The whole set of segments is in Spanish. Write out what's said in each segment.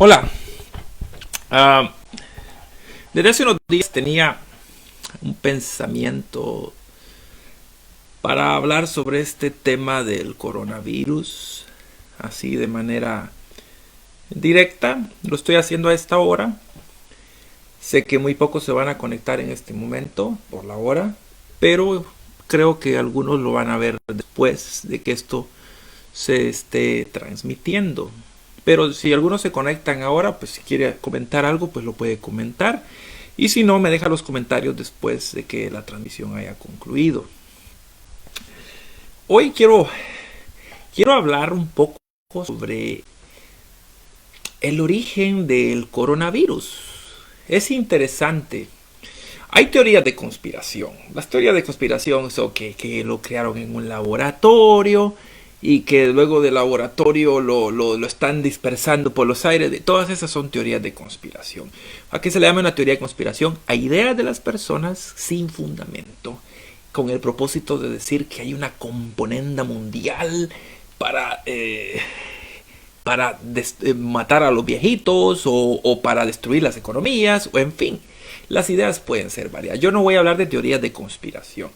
Hola. Ah, Desde hace unos días tenía un pensamiento para hablar sobre este tema del coronavirus, así de manera directa. Lo estoy haciendo a esta hora. Sé que muy pocos se van a conectar en este momento por la hora, pero creo que algunos lo van a ver después de que esto se esté transmitiendo. Pero si algunos se conectan ahora, pues si quiere comentar algo, pues lo puede comentar. Y si no, me deja los comentarios después de que la transmisión haya concluido. Hoy quiero hablar un poco sobre el origen del coronavirus. Es interesante. Hay teorías de conspiración. Las teorías de conspiración son que lo crearon en un laboratorio y que luego del laboratorio lo están dispersando por los aires. Todas esas son teorías de conspiración. ¿A qué se le llama una teoría de conspiración? A ideas de las personas sin fundamento, con el propósito de decir que hay una componenda mundial para matar a los viejitos o para destruir las economías, o en fin. Las ideas pueden ser varias. Yo no voy a hablar de teorías de conspiración.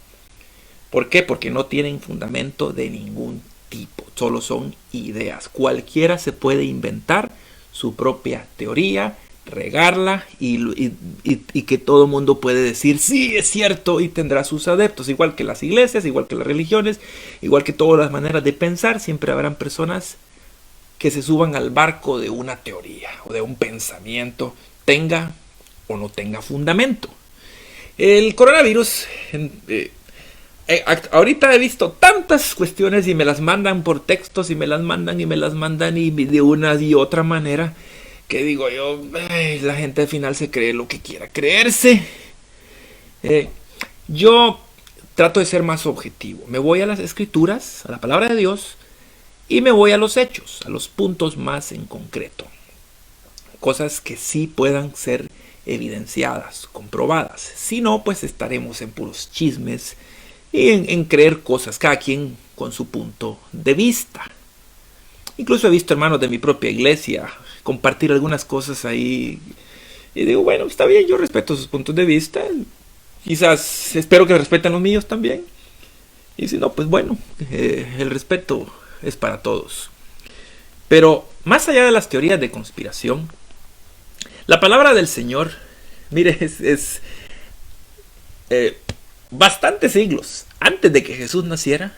¿Por qué? Porque no tienen fundamento de ningún tipo. Solo son ideas. Cualquiera se puede inventar su propia teoría, regarla y que todo el mundo puede decir sí, es cierto, y tendrá sus adeptos. Igual que las iglesias, igual que las religiones, igual que todas las maneras de pensar, siempre habrán personas que se suban al barco de una teoría o de un pensamiento, tenga o no tenga fundamento. El coronavirus, ahorita he visto tantas cuestiones y me las mandan por textos y me las mandan y de una y otra manera, que digo yo, la gente al final se cree lo que quiera creerse. Yo trato de ser más objetivo. Me voy a las escrituras, a la palabra de Dios, y me voy a los hechos, a los puntos más en concreto. Cosas que sí puedan ser evidenciadas, comprobadas. Si no, pues estaremos en puros chismes y en creer cosas, cada quien con su punto de vista. Incluso he visto hermanos de mi propia iglesia compartir algunas cosas ahí y digo, bueno, está bien, yo respeto sus puntos de vista, quizás espero que respeten los míos también, y si no, pues bueno, el respeto es para todos. Pero más allá de las teorías de conspiración, la palabra del Señor, mire, es bastantes siglos antes de que Jesús naciera,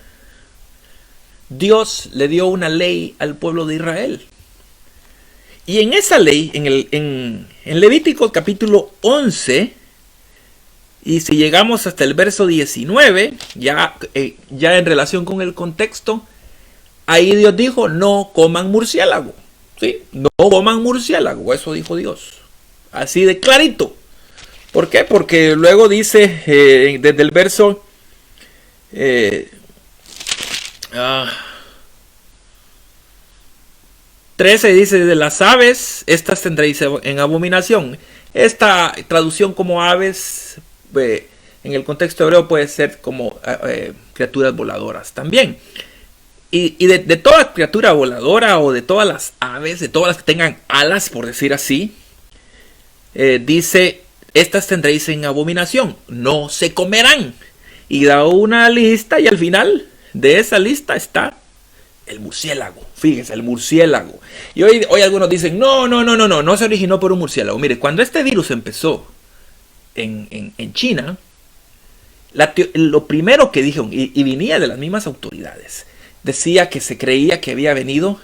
Dios le dio una ley al pueblo de Israel. Y en esa ley, en Levítico capítulo 11, y si llegamos hasta el verso 19, ya en relación con el contexto, ahí Dios dijo, no coman murciélago. ¿Sí? No coman murciélago, eso dijo Dios. Así de clarito. ¿Por qué? Porque luego dice, desde el verso 13 dice, de las aves, estas tendréis en abominación. Esta traducción como aves, en el contexto hebreo puede ser como criaturas voladoras también. Y de toda criatura voladora o de todas las aves, de todas las que tengan alas, por decir así, dice, estas tendréis en abominación, no se comerán. Y da una lista y al final de esa lista está el murciélago. Fíjense, el murciélago. Y hoy algunos dicen, no se originó por un murciélago. Mire, cuando este virus empezó en China, lo primero que dijeron, y venía de las mismas autoridades, decía que se creía que había venido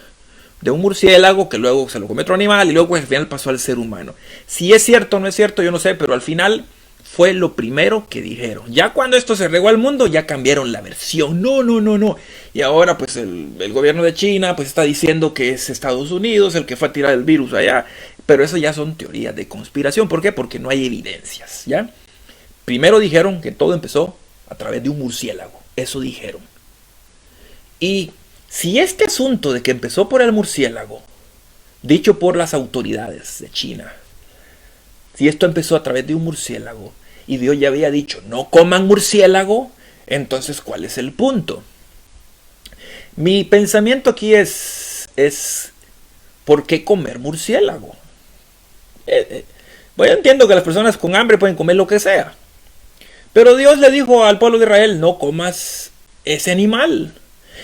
de un murciélago, que luego se lo comió otro animal y luego pues, al final pasó al ser humano. Si es cierto o no es cierto, yo no sé, pero al final fue lo primero que dijeron. Ya cuando esto se regó al mundo, ya cambiaron la versión. No. Y ahora pues el gobierno de China pues está diciendo que es Estados Unidos el que fue a tirar el virus allá. Pero eso ya son teorías de conspiración. ¿Por qué? Porque no hay evidencias, ¿ya? Primero dijeron que todo empezó a través de un murciélago. Eso dijeron. Y si este asunto de que empezó por el murciélago, dicho por las autoridades de China, si esto empezó a través de un murciélago y Dios ya había dicho no coman murciélago, entonces ¿cuál es el punto? Mi pensamiento aquí es ¿por qué comer murciélago? Yo entiendo que las personas con hambre pueden comer lo que sea. Pero Dios le dijo al pueblo de Israel, no comas ese animal.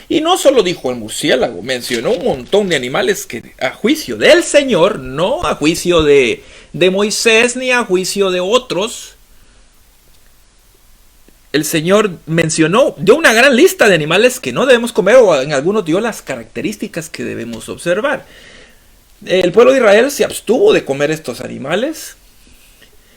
Y no solo dijo el murciélago, mencionó un montón de animales que a juicio del Señor, no a juicio de Moisés ni a juicio de otros. El Señor mencionó, dio una gran lista de animales que no debemos comer, o en algunos dio las características que debemos observar. El pueblo de Israel se abstuvo de comer estos animales.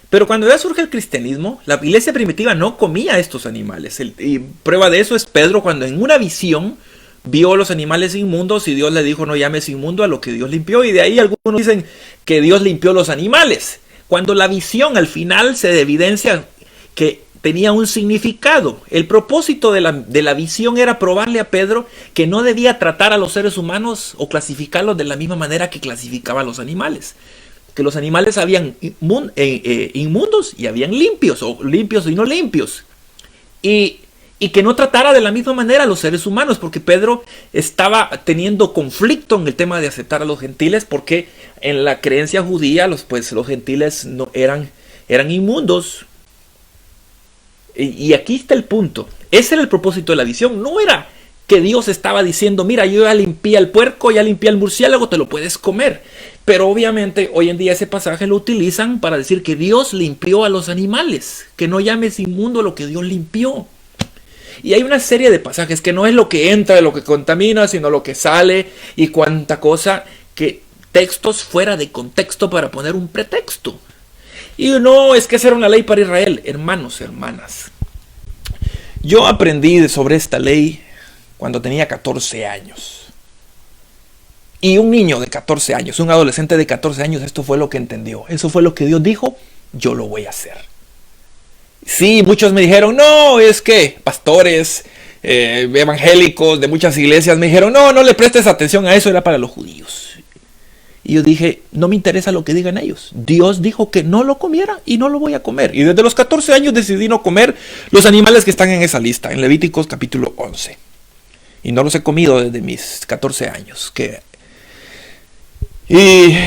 Pero cuando ya surge el cristianismo, la iglesia primitiva no comía estos animales. Y prueba de eso es Pedro, cuando en una visión vio los animales inmundos y Dios le dijo, no llames inmundo a lo que Dios limpió. Y de ahí algunos dicen que Dios limpió los animales. Cuando la visión al final se evidencia que tenía un significado. El propósito de la visión era probarle a Pedro que no debía tratar a los seres humanos o clasificarlos de la misma manera que clasificaba a los animales. Que los animales habían inmundos y habían limpios, o limpios y no limpios. Y que no tratara de la misma manera a los seres humanos, porque Pedro estaba teniendo conflicto en el tema de aceptar a los gentiles, porque en la creencia judía los gentiles no eran inmundos. Y aquí está el punto. Ese era el propósito de la visión. No era que Dios estaba diciendo, mira, yo ya limpié al puerco, ya limpié al murciélago, te lo puedes comer. Pero obviamente hoy en día ese pasaje lo utilizan para decir que Dios limpió a los animales, que no llames inmundo lo que Dios limpió. Y hay una serie de pasajes que no es lo que entra, lo que contamina, sino lo que sale y cuánta cosa, que textos fuera de contexto para poner un pretexto. Y no, es que esa era una ley para Israel. Hermanos, hermanas, yo aprendí sobre esta ley cuando tenía 14 años. Y un niño de 14 años, un adolescente de 14 años, esto fue lo que entendió. Eso fue lo que Dios dijo, yo lo voy a hacer. Sí, muchos me dijeron, no, es que pastores evangélicos de muchas iglesias me dijeron, no le prestes atención a eso, era para los judíos. Y yo dije, no me interesa lo que digan ellos. Dios dijo que no lo comiera y no lo voy a comer. Y desde los 14 años decidí no comer los animales que están en esa lista, en Levíticos capítulo 11. Y no los he comido desde mis 14 años. Y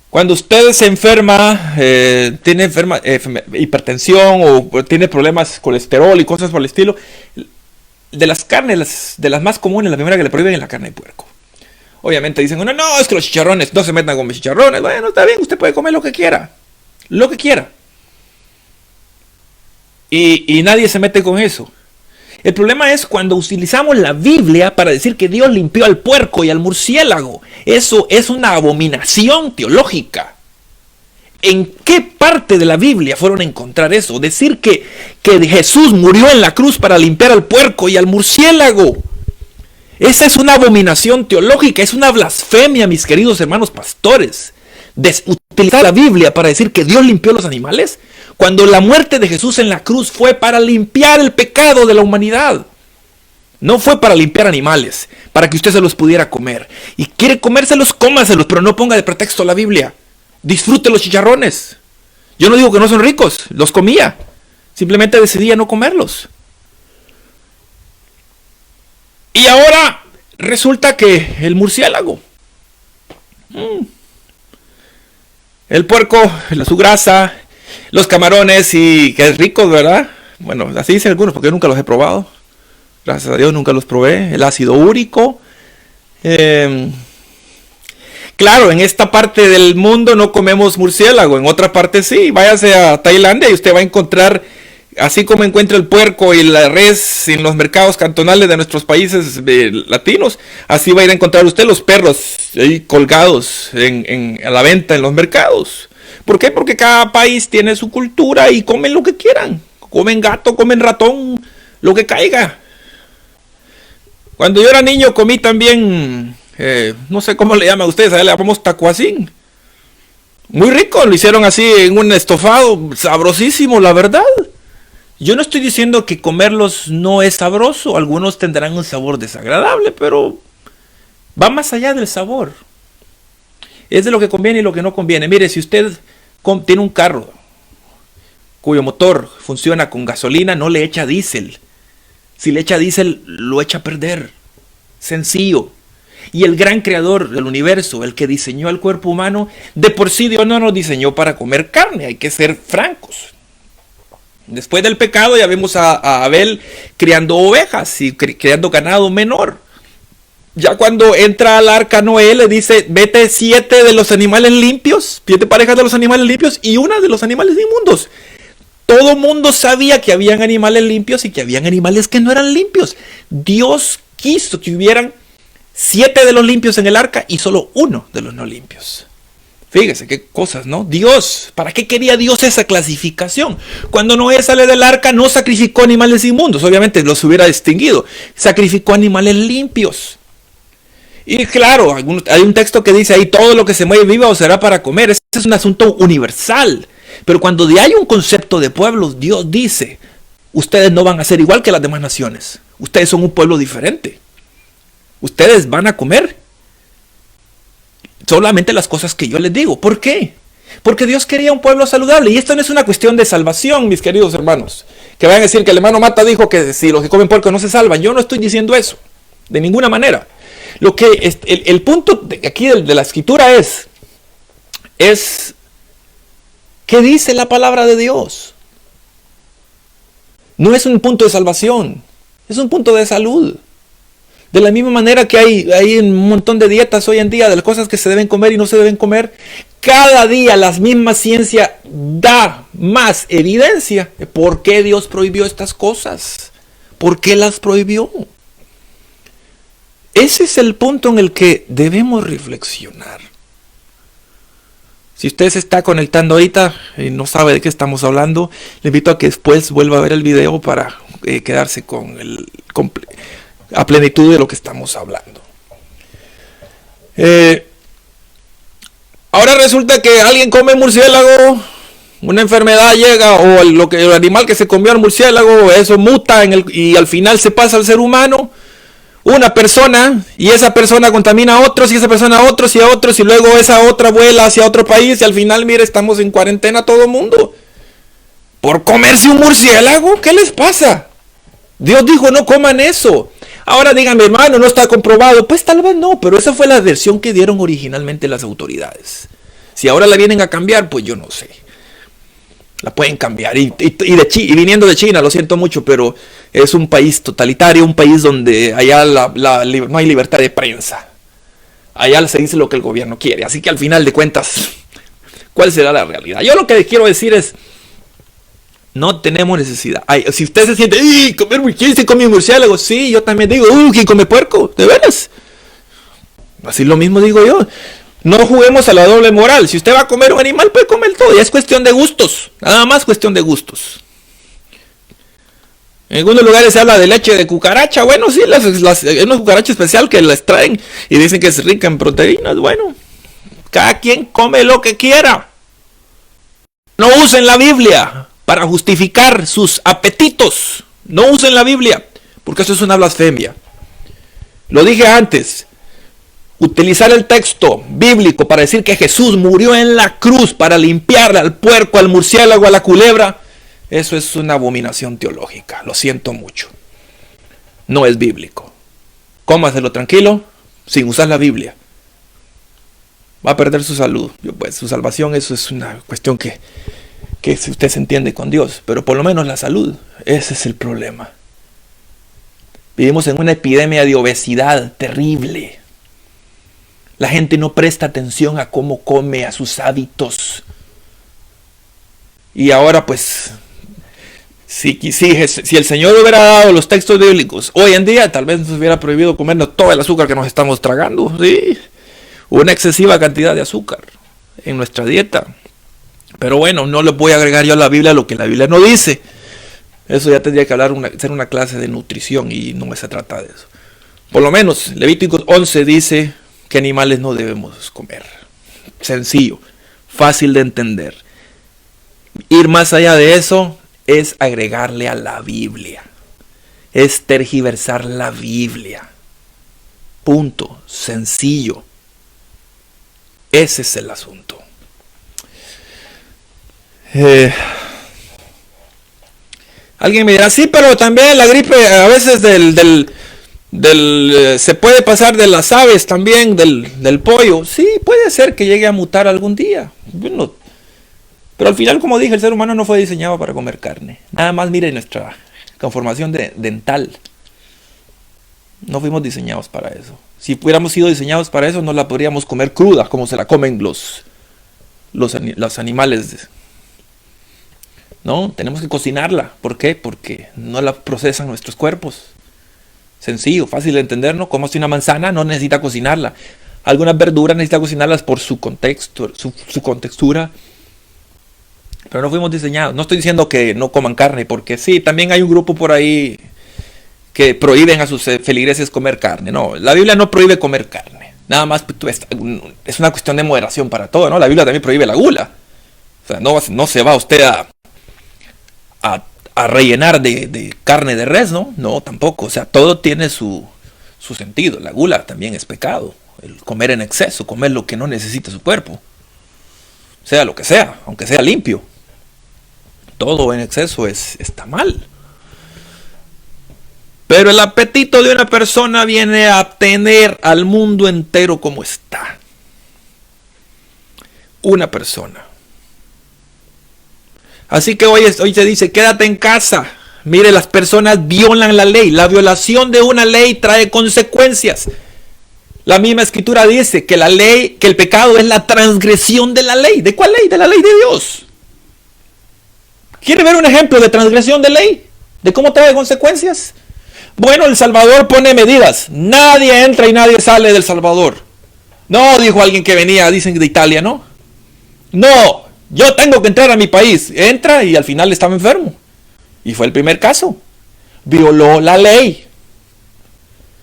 cuando usted se enferma, tiene hipertensión o tiene problemas colesterol y cosas por el estilo, de las carnes, de las más comunes, la primera que le prohíben es la carne de puerco. Obviamente dicen, no, es que los chicharrones, no se metan con mis chicharrones. Bueno, está bien, usted puede comer lo que quiera. Lo que quiera. Y nadie se mete con eso. El problema es cuando utilizamos la Biblia para decir que Dios limpió al puerco y al murciélago. Eso es una abominación teológica. ¿En qué parte de la Biblia fueron a encontrar eso? Decir que Jesús murió en la cruz para limpiar al puerco y al murciélago. Esa es una abominación teológica, es una blasfemia, mis queridos hermanos pastores. Utilizar la Biblia para decir que Dios limpió los animales, cuando la muerte de Jesús en la cruz fue para limpiar el pecado de la humanidad. No fue para limpiar animales, para que usted se los pudiera comer. Y quiere comérselos, cómaselos, pero no ponga de pretexto la Biblia. Disfrute los chicharrones. Yo no digo que no son ricos, los comía. Simplemente decidía no comerlos. Y ahora resulta que el murciélago, el puerco, su grasa, los camarones, y que es rico, ¿verdad? Bueno, así dicen algunos porque yo nunca los he probado. Gracias a Dios nunca los probé. El ácido úrico. Claro, en esta parte del mundo no comemos murciélago, en otra parte sí. Váyase a Tailandia y usted va a encontrar, así como encuentra el puerco y la res en los mercados cantonales de nuestros países latinos, así va a ir a encontrar usted los perros ahí colgados a la venta en los mercados. ¿Por qué? Porque cada país tiene su cultura y comen lo que quieran. Comen gato, comen ratón, lo que caiga. Cuando yo era niño comí también, no sé cómo le llaman ustedes, allá le llamamos tacuacín. Muy rico, lo hicieron así en un estofado, sabrosísimo, la verdad. Yo no estoy diciendo que comerlos no es sabroso, algunos tendrán un sabor desagradable, pero va más allá del sabor. Es de lo que conviene y lo que no conviene. Mire, si usted tiene un carro cuyo motor funciona con gasolina, no le echa diésel. Si le echa diésel, lo echa a perder. Sencillo. Y el gran creador del universo, el que diseñó el cuerpo humano, de por sí Dios no nos diseñó para comer carne, hay que ser francos. Después del pecado ya vemos a Abel criando ovejas y criando ganado menor. Ya cuando entra al arca Noé le dice, vete 7 de los animales limpios, 7 parejas de los animales limpios y una de los animales inmundos. Todo mundo sabía que habían animales limpios y que habían animales que no eran limpios. Dios quiso que hubieran 7 de los limpios en el arca y solo uno de los no limpios. Fíjese qué cosas, ¿no? Dios, ¿para qué quería Dios esa clasificación? Cuando Noé sale del arca no sacrificó animales inmundos, obviamente los hubiera distinguido. Sacrificó animales limpios. Y claro, hay un texto que dice ahí, todo lo que se mueve vivo será para comer. Ese es un asunto universal. Pero cuando hay un concepto de pueblos, Dios dice, ustedes no van a ser igual que las demás naciones. Ustedes son un pueblo diferente. Ustedes van a comer solamente las cosas que yo les digo. ¿Por qué? Porque Dios quería un pueblo saludable. Y esto no es una cuestión de salvación, mis queridos hermanos. Que vayan a decir que el hermano Mata dijo que si los que comen puerco no se salvan. Yo no estoy diciendo eso. De ninguna manera. Lo que el punto de aquí de la escritura es ¿qué dice la palabra de Dios? No es un punto de salvación. Es un punto de salud. De la misma manera que hay un montón de dietas hoy en día, de las cosas que se deben comer y no se deben comer, cada día la misma ciencia da más evidencia de por qué Dios prohibió estas cosas. ¿Por qué las prohibió? Ese es el punto en el que debemos reflexionar. Si usted se está conectando ahorita y no sabe de qué estamos hablando, le invito a que después vuelva a ver el video para quedarse con a plenitud de lo que estamos hablando. Ahora resulta que alguien come murciélago, una enfermedad llega, o el animal que se comió al murciélago, eso muta y al final se pasa al ser humano. Una persona, y esa persona contamina a otros, y esa persona a otros, y a otros, y luego esa otra vuela hacia otro país, y al final, mire, estamos en cuarentena todo el mundo. ¿Por comerse un murciélago? ¿Qué les pasa? Dios dijo, no coman eso. Ahora díganme, hermano, no está comprobado. Pues tal vez no, pero esa fue la versión que dieron originalmente las autoridades. Si ahora la vienen a cambiar, pues yo no sé. La pueden cambiar. Y viniendo de China, lo siento mucho, pero es un país totalitario, un país donde allá no hay libertad de prensa. Allá se dice lo que el gobierno quiere. Así que al final de cuentas, ¿cuál será la realidad? Yo lo que quiero decir es, no tenemos necesidad. Si usted se siente, ¿quién se come murciélago? Sí, yo también digo, ¿quién come puerco? ¿De veras? Así lo mismo digo yo. No juguemos a la doble moral. Si usted va a comer un animal, puede comer todo. Ya es cuestión de gustos. Nada más cuestión de gustos. En algunos lugares se habla de leche de cucaracha. Bueno, sí, hay una cucaracha especial que la extraen y dicen que es rica en proteínas. Bueno, cada quien come lo que quiera. No usen la Biblia para justificar sus apetitos. No usen la Biblia, porque eso es una blasfemia. Lo dije antes. Utilizar el texto bíblico para decir que Jesús murió en la cruz para limpiarle al puerco, al murciélago, a la culebra, eso es una abominación teológica. Lo siento mucho. No es bíblico. Cómaselo tranquilo, sin usar la Biblia. Va a perder su salud. Pues su salvación, eso es una cuestión que si usted se entiende con Dios. Pero por lo menos la salud, ese es el problema. Vivimos en una epidemia de obesidad terrible. La gente no presta atención a cómo come, a sus hábitos. Y ahora pues, si el Señor hubiera dado los textos bíblicos, hoy en día tal vez nos hubiera prohibido comernos todo el azúcar que nos estamos tragando. ¿Sí? Una excesiva cantidad de azúcar en nuestra dieta. Pero bueno, no le voy a agregar yo a la Biblia lo que la Biblia no dice. Eso ya tendría que ser una clase de nutrición y no se trata de eso. Por lo menos, Levíticos 11 dice que animales no debemos comer. Sencillo, fácil de entender. Ir más allá de eso es agregarle a la Biblia. Es tergiversar la Biblia. Punto. Sencillo. Ese es el asunto. Alguien me dirá, sí, pero también la gripe a veces del Se puede pasar de las aves también, del pollo. Sí, puede ser que llegue a mutar algún día. Bueno, pero al final, como dije, el ser humano no fue diseñado para comer carne. Nada más mire nuestra conformación dental. No fuimos diseñados para eso. Si hubiéramos sido diseñados para eso, no la podríamos comer cruda, como se la comen los animales. No, tenemos que cocinarla. ¿Por qué? Porque no la procesan nuestros cuerpos. Sencillo, fácil de entender, ¿no? Como si una manzana no necesita cocinarla. Algunas verduras necesitan cocinarlas por su contexto, su contextura. Pero no fuimos diseñados. No estoy diciendo que no coman carne, porque sí, también hay un grupo por ahí que prohíben a sus feligreses comer carne. No, la Biblia no prohíbe comer carne. Nada más es una cuestión de moderación para todo, ¿no? La Biblia también prohíbe la gula. O sea, no se va usted a rellenar de carne de res, ¿no? No, tampoco. O sea, todo tiene su sentido. La gula también es pecado. El comer en exceso, comer lo que no necesita su cuerpo. Sea lo que sea, aunque sea limpio. Todo en exceso está mal. Pero el apetito de una persona viene a tener al mundo entero como está. Una persona. Así que hoy se dice, quédate en casa. Mire, las personas violan la ley. La violación de una ley trae consecuencias. La misma escritura dice que el pecado es la transgresión de la ley. ¿De cuál ley? De la ley de Dios. ¿Quiere ver un ejemplo de transgresión de ley? ¿De cómo trae consecuencias? Bueno, El Salvador pone medidas. Nadie entra y nadie sale del Salvador. No, dijo alguien que venía, dicen de Italia, ¿no? No, yo tengo que entrar a mi país. Entra y al final estaba enfermo. Y fue el primer caso. Violó la ley.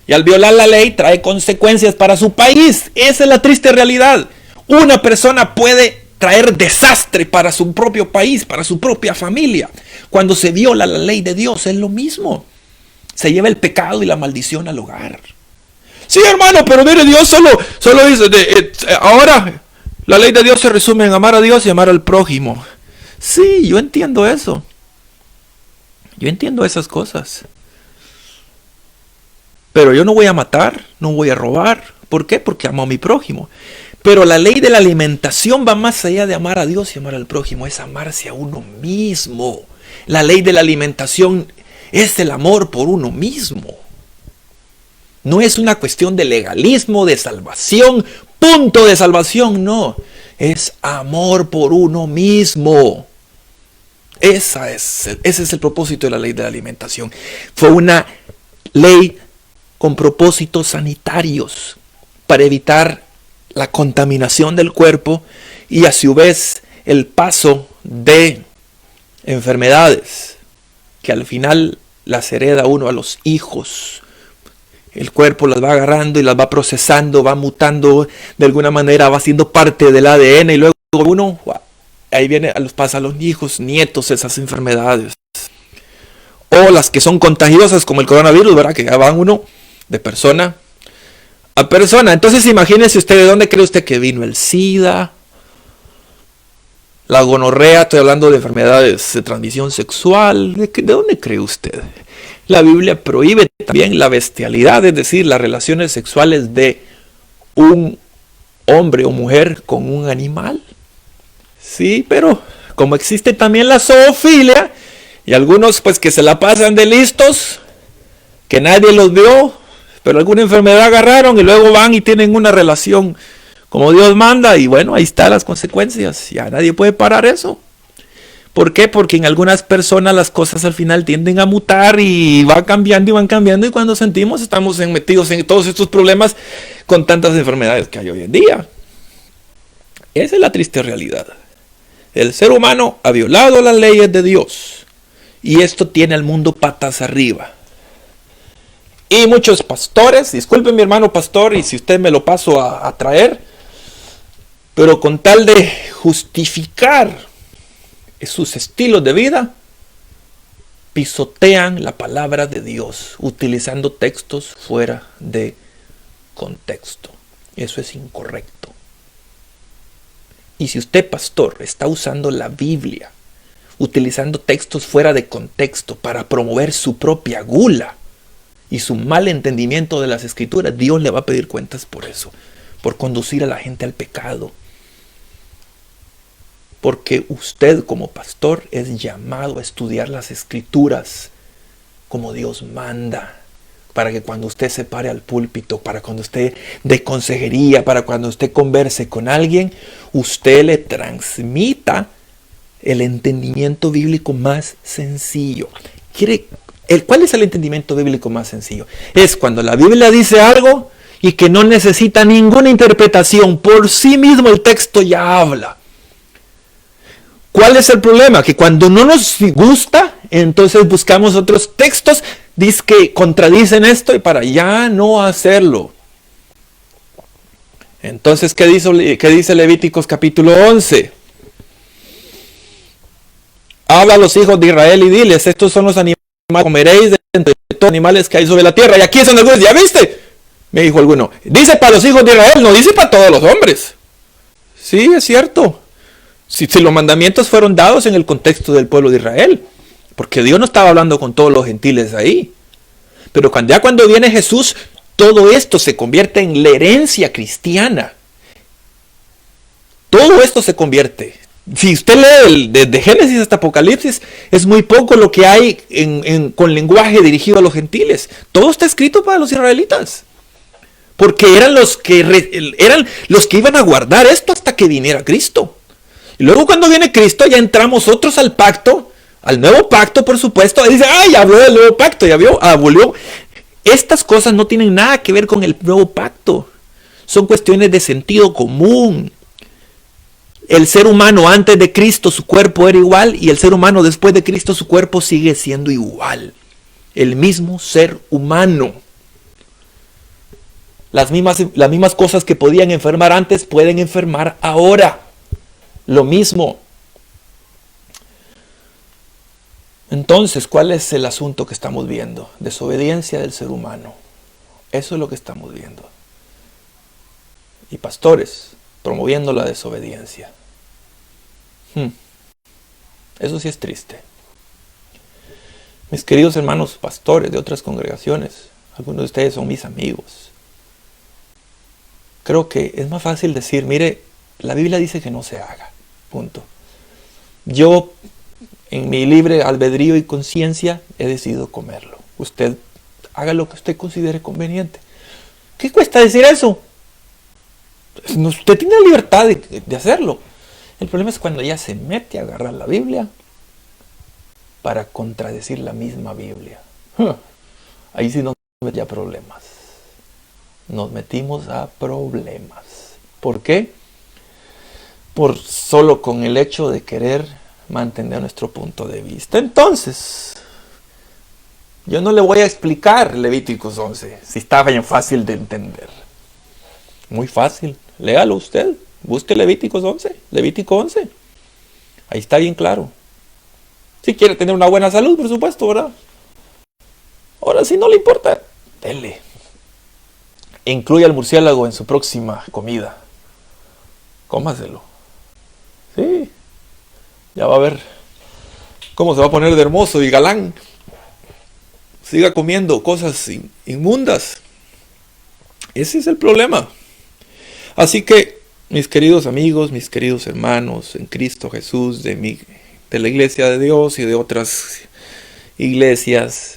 Y al violar la ley trae consecuencias para su país. Esa es la triste realidad. Una persona puede traer desastre para su propio país, para su propia familia. Cuando se viola la ley de Dios es lo mismo. Se lleva el pecado y la maldición al hogar. Sí, hermano, pero mire, Dios solo dice, ahora la ley de Dios se resume en amar a Dios y amar al prójimo. Sí, yo entiendo eso. Yo entiendo esas cosas. Pero yo no voy a matar, no voy a robar. ¿Por qué? Porque amo a mi prójimo. Pero la ley de la alimentación va más allá de amar a Dios y amar al prójimo. Es amarse a uno mismo. La ley de la alimentación es el amor por uno mismo. No es una cuestión de legalismo, de salvación, punto de salvación, no. Es amor por uno mismo. Ese es el propósito de la ley de la alimentación. Fue una ley con propósitos sanitarios para evitar la contaminación del cuerpo y a su vez el paso de enfermedades que al final las hereda uno a los hijos. El cuerpo las va agarrando y las va procesando, va mutando de alguna manera, va siendo parte del ADN y luego uno, ahí pasa a los hijos, nietos esas enfermedades. O las que son contagiosas como el coronavirus, ¿verdad? Que ya van uno de persona a persona. Entonces imagínese usted, ¿de dónde cree usted que vino el SIDA? La gonorrea, estoy hablando de enfermedades de transmisión sexual. ¿De dónde cree usted? La Biblia prohíbe también la bestialidad, es decir, las relaciones sexuales de un hombre o mujer con un animal. Sí, pero como existe también la zoofilia, y algunos pues que se la pasan de listos, que nadie los vio, pero alguna enfermedad agarraron y luego van y tienen una relación como Dios manda, y bueno, ahí están las consecuencias. Ya nadie puede parar eso. ¿Por qué? Porque en algunas personas las cosas al final tienden a mutar y van cambiando, y cuando sentimos estamos metidos en todos estos problemas con tantas enfermedades que hay hoy en día. Esa es la triste realidad. El ser humano ha violado las leyes de Dios y esto tiene al mundo patas arriba. Y muchos pastores, disculpen mi hermano pastor, y si usted me lo paso a traer, pero con tal de justificar sus estilos de vida, pisotean la palabra de Dios utilizando textos fuera de contexto. Eso es incorrecto. Y si usted, pastor, está usando la Biblia, utilizando textos fuera de contexto para promover su propia gula y su mal entendimiento de las escrituras, Dios le va a pedir cuentas por eso, por conducir a la gente al pecado. Porque usted como pastor es llamado a estudiar las escrituras como Dios manda, para que cuando usted se pare al púlpito, para cuando usted dé consejería, para cuando usted converse con alguien, usted le transmita el entendimiento bíblico más sencillo. ¿Cuál es el entendimiento bíblico más sencillo? Es cuando la Biblia dice algo y que no necesita ninguna interpretación. Por sí mismo el texto ya habla. ¿Cuál es el problema? Que cuando no nos gusta, entonces buscamos otros textos que contradicen esto y para ya no hacerlo. Entonces, ¿qué dice Levíticos capítulo 11? Habla a los hijos de Israel y diles, estos son los animales que comeréis de entre todos los animales que hay sobre la tierra. Y aquí es donde algunos, ¿ya viste? Me dijo alguno, dice para los hijos de Israel, no dice para todos los hombres. Sí, es cierto. Si los mandamientos fueron dados en el contexto del pueblo de Israel, porque Dios no estaba hablando con todos los gentiles ahí. Pero cuando viene Jesús, todo esto se convierte en la herencia cristiana. Todo esto se convierte. Si usted lee desde Génesis hasta Apocalipsis, es muy poco lo que hay con lenguaje dirigido a los gentiles. Todo está escrito para los israelitas. Porque eran los que iban a guardar esto hasta que viniera Cristo. Y luego cuando viene Cristo ya entramos otros al pacto, al nuevo pacto por supuesto. Y dice, ya habló del nuevo pacto, ya vio, abolió. Estas cosas no tienen nada que ver con el nuevo pacto. Son cuestiones de sentido común. El ser humano antes de Cristo su cuerpo era igual y el ser humano después de Cristo su cuerpo sigue siendo igual. El mismo ser humano. Las mismas cosas que podían enfermar antes pueden enfermar ahora. Lo mismo. Entonces, ¿cuál es el asunto que estamos viendo? Desobediencia del ser humano. Eso es lo que estamos viendo. Y pastores promoviendo la desobediencia. Eso sí es triste. Mis queridos hermanos pastores de otras congregaciones, algunos de ustedes son mis amigos. Creo que es más fácil decir, mire, la Biblia dice que no se haga. Punto. Yo, en mi libre albedrío y conciencia, he decidido comerlo. Usted haga lo que usted considere conveniente. ¿Qué cuesta decir eso? Usted tiene la libertad de hacerlo. El problema es cuando ya se mete a agarrar la Biblia para contradecir la misma Biblia. Ahí sí nos metemos a problemas. Nos metimos a problemas. ¿Por qué? Por solo con el hecho de querer mantener nuestro punto de vista. Entonces, yo no le voy a explicar Levíticos 11, si está bien fácil de entender. Muy fácil, léalo usted, busque Levíticos 11, Levítico 11. Ahí está bien claro. Si quiere tener una buena salud, por supuesto, ¿verdad? Ahora, si no le importa, dele. Incluya al murciélago en su próxima comida. Cómaselo. Sí. Ya va a ver cómo se va a poner de hermoso y galán. Siga comiendo cosas inmundas. Ese es el problema. Así que, mis queridos amigos, mis queridos hermanos en Cristo Jesús, de la Iglesia de Dios y de otras iglesias,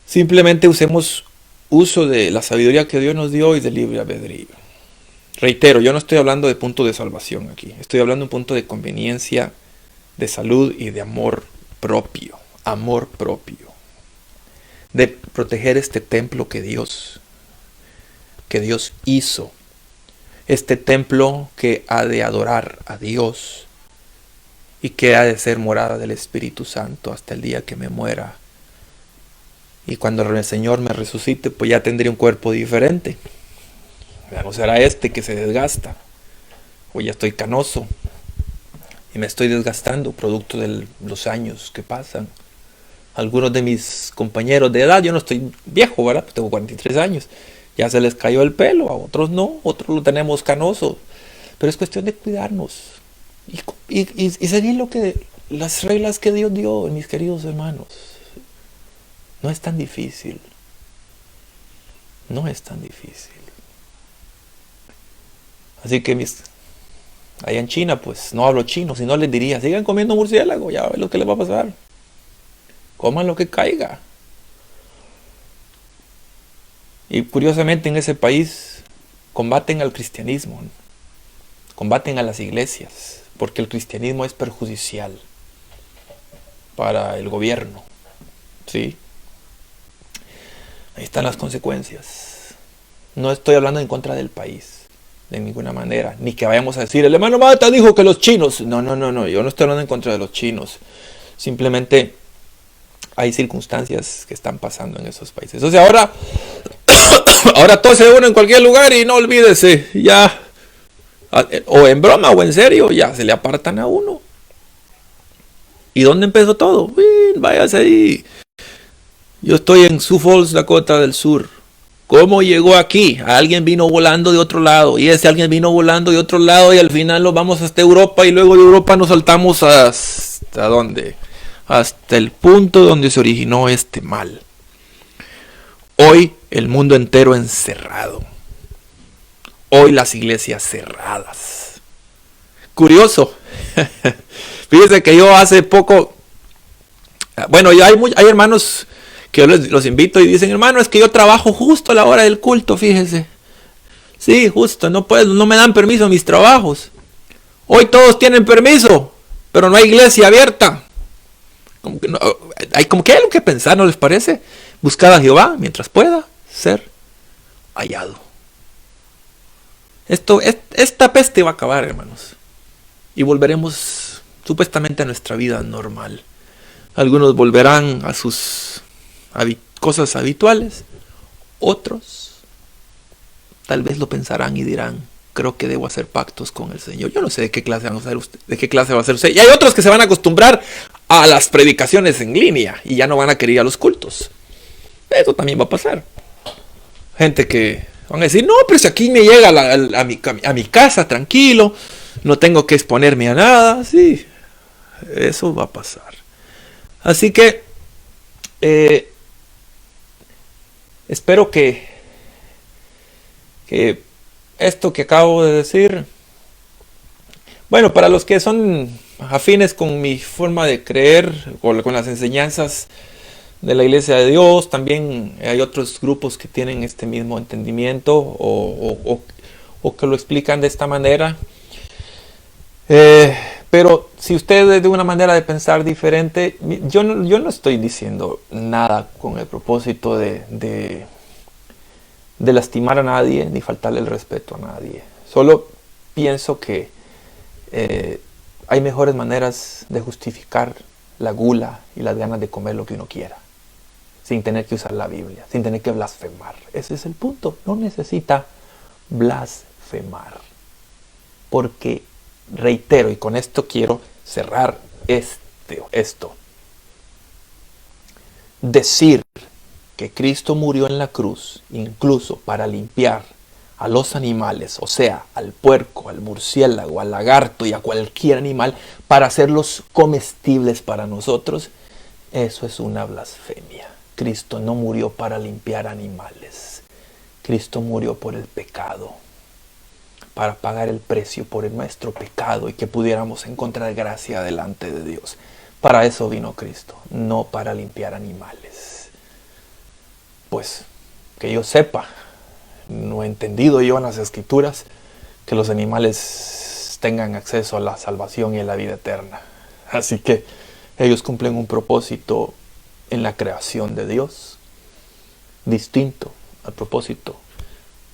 simplemente usemos uso de la sabiduría que Dios nos dio y del libre albedrío. Reitero, yo no estoy hablando de punto de salvación aquí. Estoy hablando de un punto de conveniencia, de salud y de amor propio. Amor propio. De proteger este templo que Dios hizo. Este templo que ha de adorar a Dios y que ha de ser morada del Espíritu Santo hasta el día que me muera. Y cuando el Señor me resucite, pues ya tendré un cuerpo diferente. Ya no será este que se desgasta. O ya estoy canoso. Y me estoy desgastando producto de los años que pasan. Algunos de mis compañeros de edad, yo no estoy viejo, ¿verdad? Tengo 43 años. Ya se les cayó el pelo, a otros no. Otros lo tenemos canoso. Pero es cuestión de cuidarnos. Y seguir las reglas que Dios dio, mis queridos hermanos. No es tan difícil. No es tan difícil. Así que allá en China, pues no hablo chino, si no les diría, sigan comiendo murciélago, ya ven lo que les va a pasar. Coman lo que caiga. Y curiosamente en ese país combaten al cristianismo, combaten a las iglesias, porque el cristianismo es perjudicial para el gobierno. ¿Sí? Ahí están las consecuencias. No estoy hablando en contra del país, de ninguna manera. Ni que vayamos a decir, el hermano Mata dijo que los chinos. No, yo no estoy hablando en contra de los chinos. Simplemente hay circunstancias que están pasando en esos países. O sea, ahora todo se une en cualquier lugar y no olvídese, ya, o en broma o en serio, ya se le apartan a uno. ¿Y dónde empezó todo? Váyase ahí. Yo estoy en Sioux Falls, Dakota del Sur. ¿Cómo llegó aquí? Alguien vino volando de otro lado, y ese alguien vino volando de otro lado, y al final nos vamos hasta Europa, y luego de Europa nos saltamos ¿hasta dónde? Hasta el punto donde se originó este mal. Hoy el mundo entero encerrado. Hoy las iglesias cerradas. Curioso. Fíjense que yo hace poco, bueno, ya hay hermanos que yo los invito y dicen, hermano, es que yo trabajo justo a la hora del culto, fíjese. Sí, justo, no me dan permiso mis trabajos. Hoy todos tienen permiso, pero no hay iglesia abierta. Como que hay algo que pensar, ¿no les parece? Buscad a Jehová mientras pueda ser hallado. Esta peste va a acabar, hermanos. Y volveremos supuestamente a nuestra vida normal. Algunos volverán a sus cosas habituales. Otros tal vez lo pensarán y dirán, creo que debo hacer pactos con el Señor. Yo no sé de qué clase van a ser usted, de qué clase va a ser usted. Y hay otros que se van a acostumbrar a las predicaciones en línea y ya no van a querer ir a los cultos. Eso también va a pasar. Gente que van a decir, no, pero si aquí me llega a mi casa tranquilo, no tengo que exponerme a nada. Sí, eso va a pasar. Así que espero que esto que acabo de decir, bueno, para los que son afines con mi forma de creer, con las enseñanzas de la Iglesia de Dios, también hay otros grupos que tienen este mismo entendimiento o que lo explican de esta manera. Pero si ustedes de una manera de pensar diferente, yo no estoy diciendo nada con el propósito de lastimar a nadie ni faltarle el respeto a nadie. Solo pienso que hay mejores maneras de justificar la gula y las ganas de comer lo que uno quiera, sin tener que usar la Biblia, sin tener que blasfemar. Ese es el punto. No necesita blasfemar. Porque, reitero, y con esto quiero cerrar esto. Decir que Cristo murió en la cruz, incluso para limpiar a los animales, o sea, al puerco, al murciélago, al lagarto y a cualquier animal, para hacerlos comestibles para nosotros, eso es una blasfemia. Cristo no murió para limpiar animales. Cristo murió por el pecado, para pagar el precio por nuestro pecado y que pudiéramos encontrar gracia delante de Dios. Para eso vino Cristo, no para limpiar animales. Pues, que yo sepa, no he entendido yo en las Escrituras que los animales tengan acceso a la salvación y a la vida eterna. Así que ellos cumplen un propósito en la creación de Dios, distinto al propósito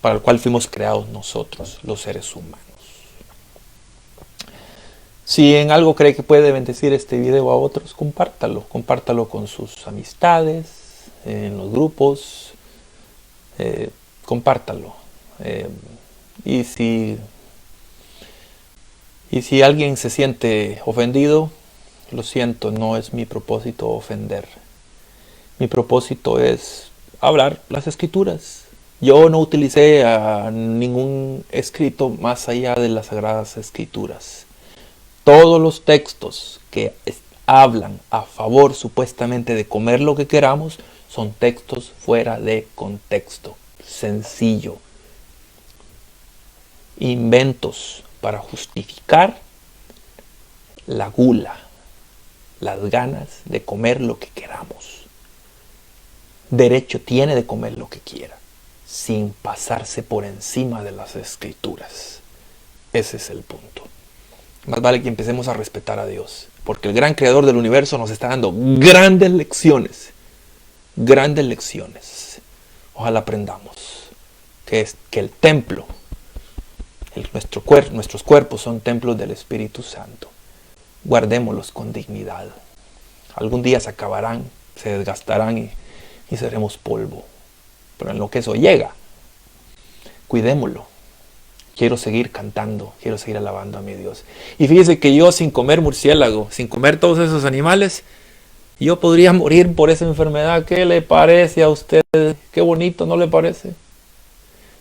para el cual fuimos creados nosotros, los seres humanos. Si en algo cree que puede bendecir este video a otros, compártalo con sus amistades, en los grupos, compártalo. Y si alguien se siente ofendido, lo siento, no es mi propósito ofender. Mi propósito es hablar las Escrituras. Yo no utilicé ningún escrito más allá de las Sagradas Escrituras. Todos los textos que hablan a favor supuestamente de comer lo que queramos Son textos fuera de contexto. Sencillo. Inventos para justificar la gula, las ganas de comer lo que queramos. Derecho tiene de comer lo que quiera, sin pasarse por encima de las escrituras. Ese es el punto. Más vale que empecemos a respetar a Dios, porque el gran creador del universo nos está dando grandes lecciones. Grandes lecciones. Ojalá aprendamos que el templo, nuestros cuerpos son templos del Espíritu Santo. Guardémoslos con dignidad. Algún día se acabarán, se desgastarán y seremos polvo. Pero en lo que eso llega, cuidémoslo. Quiero seguir cantando, quiero seguir alabando a mi Dios. Y fíjese que yo, sin comer murciélago, sin comer todos esos animales, yo podría morir por esa enfermedad. ¿Qué le parece a usted? Qué bonito, ¿no le parece?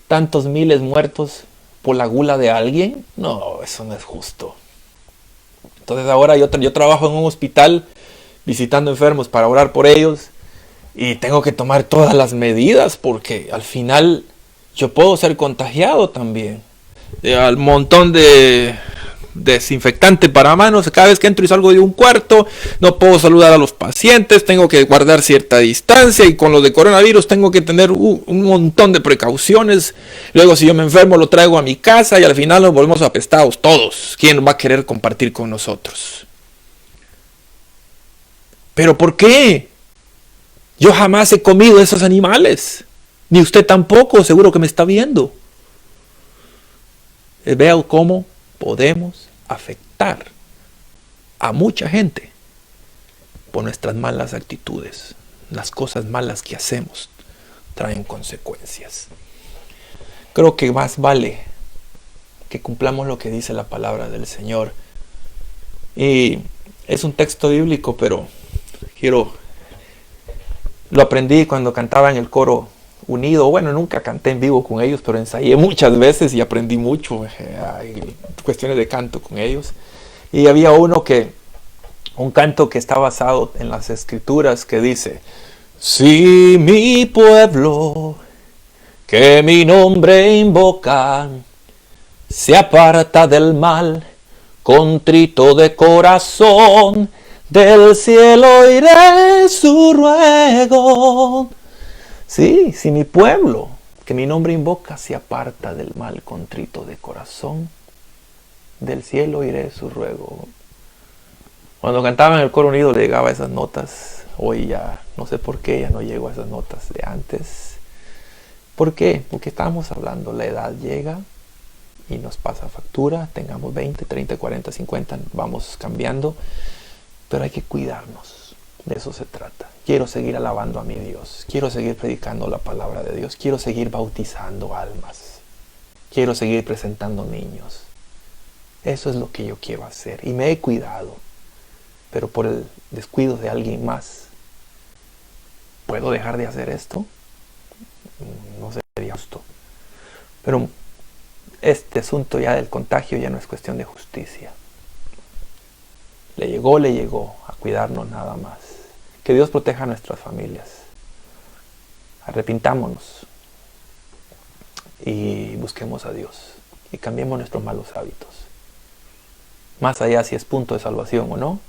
Tantos miles muertos por la gula de alguien. No, eso no es justo. Entonces ahora yo trabajo en un hospital visitando enfermos para orar por ellos. Y tengo que tomar todas las medidas porque al final yo puedo ser contagiado también. Al montón de desinfectante para manos. Cada vez que entro y salgo de un cuarto, no puedo saludar a los pacientes, tengo que guardar cierta distancia, y con lo de coronavirus tengo que tener un montón de precauciones. Luego, si yo me enfermo, lo traigo a mi casa y al final nos volvemos apestados todos. ¿Quién va a querer compartir con nosotros? ¿Pero por qué? Yo jamás he comido esos animales, ni usted tampoco, seguro que me está viendo. Veo cómo podemos afectar a mucha gente por nuestras malas actitudes. Las cosas malas que hacemos traen consecuencias. Creo que más vale que cumplamos lo que dice la palabra del Señor. Y es un texto bíblico, pero lo aprendí cuando cantaba en el coro unido. Bueno, nunca canté en vivo con ellos, pero ensayé muchas veces y aprendí mucho. Hay cuestiones de canto con ellos. Y había un canto que está basado en las escrituras que dice: si mi pueblo, que mi nombre invoca, se aparta del mal, contrito de corazón, del cielo oiré su ruego. Sí, si mi pueblo, que mi nombre invoca, se aparta del mal, contrito de corazón, del cielo oiré su ruego. Cuando cantaba en el coro unido le llegaba a esas notas. Hoy ya no sé por qué ya no llego a esas notas de antes. ¿Por qué? Porque estábamos hablando, la edad llega y nos pasa factura. Tengamos 20, 30, 40, 50, vamos cambiando. Pero hay que cuidarnos. De eso se trata. Quiero seguir alabando a mi Dios. Quiero seguir predicando la palabra de Dios. Quiero seguir bautizando almas. Quiero seguir presentando niños. Eso es lo que yo quiero hacer. Y me he cuidado. Pero por el descuido de alguien más, ¿puedo dejar de hacer esto? No sería justo. Pero este asunto ya del contagio ya no es cuestión de justicia. Le llegó. A cuidarnos nada más. Que Dios proteja a nuestras familias. Arrepintámonos y busquemos a Dios y cambiemos nuestros malos hábitos. Más allá si es punto de salvación o no,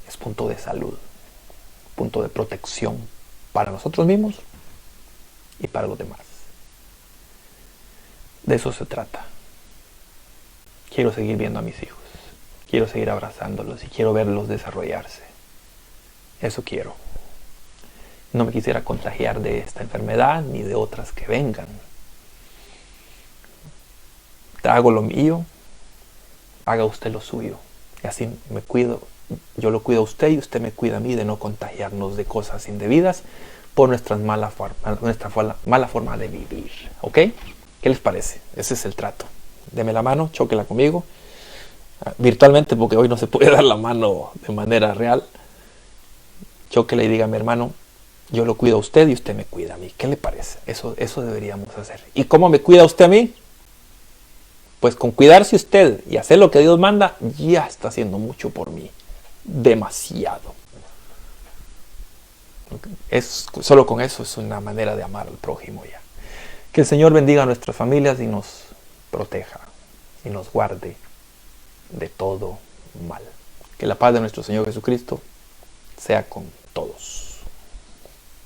es punto de salud, punto de protección para nosotros mismos y para los demás. De eso se trata. Quiero seguir viendo a mis hijos, quiero seguir abrazándolos y quiero verlos desarrollarse. Eso quiero. No me quisiera contagiar de esta enfermedad ni de otras que vengan. Hago lo mío, haga usted lo suyo. Y así me cuido. Yo lo cuido a usted y usted me cuida a mí de no contagiarnos de cosas indebidas por nuestra mala forma de vivir. ¿Ok? ¿Qué les parece? Ese es el trato. Deme la mano, chóquela conmigo. Virtualmente, porque hoy no se puede dar la mano de manera real. Chóquela y dígame: hermano, yo lo cuido a usted y usted me cuida a mí. ¿Qué le parece? Eso deberíamos hacer. ¿Y cómo me cuida usted a mí? Pues con cuidarse usted y hacer lo que Dios manda, ya está haciendo mucho por mí. Demasiado. Solo con eso es una manera de amar al prójimo ya. Que el Señor bendiga a nuestras familias y nos proteja y nos guarde de todo mal. Que la paz de nuestro Señor Jesucristo sea con todos.